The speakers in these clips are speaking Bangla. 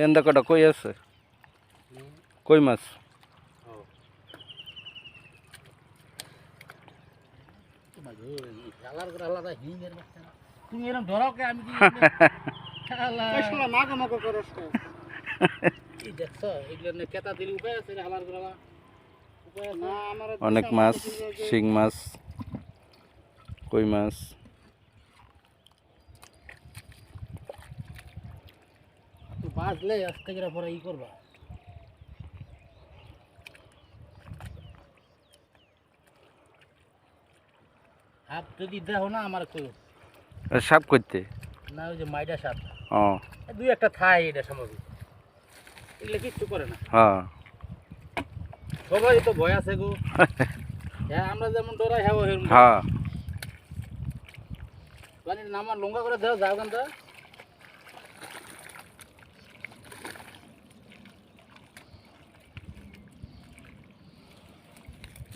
এন্দা কটা কই আছে? কই মাছ? তুমি এরকম ধরাও কে? আমি অনেক মাছ, শিং মাছ, কই মাছ। বাজলে আজকে পরে ই করবা। হাত যদি দেখো না আমার কই সাপ করতে না, ওই যে মাইডা সাপ। ও দুই একটা থাই এটা সম্ভবত, এগুলো কিচ্ছু করে না। হ্যাঁ সবাই তো ভয় আছে গো। হ্যাঁ, আমরা যেমন ডরাই হ্যাঁ হ্যাঁ। পানির নামা লঙ্কা করে দাও যাও গানটা।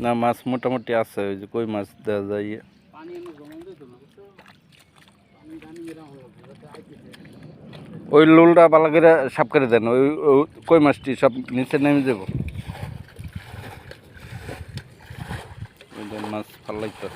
না মাছ মোটামুটি আছে, ওই যে কই মাছ দেওয়া যায়। পানি এনে জমা দিত না বুঝছো, পানি জানি এরকম ওই লোলটা পালা করে সাপ করে দেন, ওই কই মাছটি সব নিচে নেমে যাব। মাছ ফালাইতে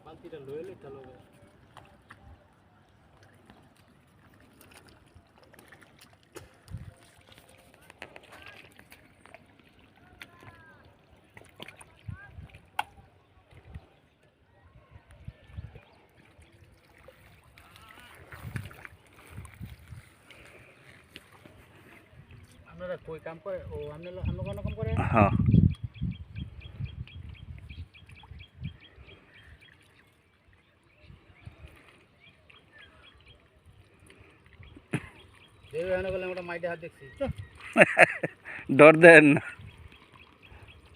বালতিটা লইলে চলো। আপনারা কই কাম করে? ও আপনারা কোনো কাম করে? হ্যাঁ। ডর দেন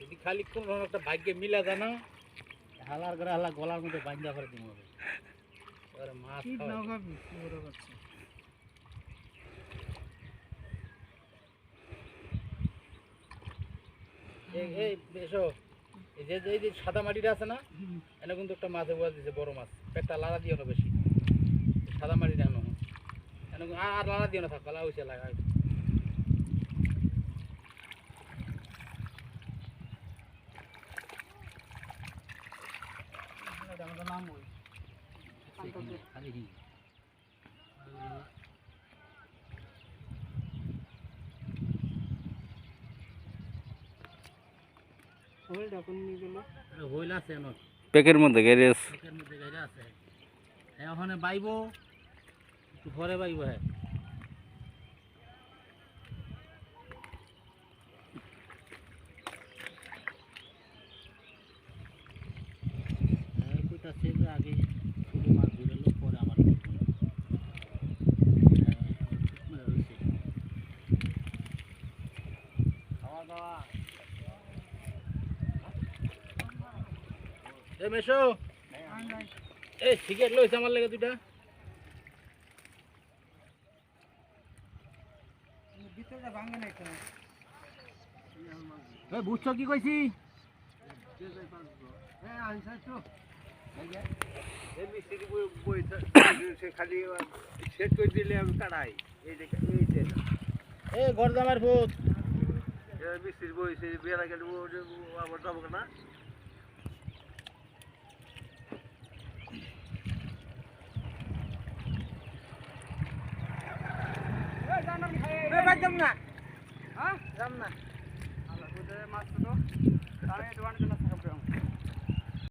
যদি খালি কোন একটা ভাগ্যে মিলা জানা হালার করে হালা গলার মধ্যে বান্ধা করে দিব হবে। এবারে মাছ এই এসো, এই যে সাদা মাটিটা আছে না, এনে কিন্তু একটা মাছ বয়া দিছে, বড় মাছ। পেটটা লাড়া দিও না বেশি, সাদা মাটিটা এনে আর লাড়া দিও না, থাক লাড়া হয়েছে লাগা। নাম ওই পেকের মধ্যে গেড়ে আছে। ওখানে বাইব একটু ঘরে বাইব। হ্যাঁ, আগে মাছ ধরে পরে আমার খাওয়া দাওয়া। মেশো এই সিগারেট লইছে আমার লেগে দুইটা। বুঝছো কি কইছি? খালি সেট করে দিলে আমি কাটাই। এই ঘর জামার ভূত মিস্ত্রির বই সে বেড়া গেলে আবার যাবো না। যাব না হ্যাঁ যাব না আল্লাহ বুঝে মাছ তো আমি দোকানে না থাকব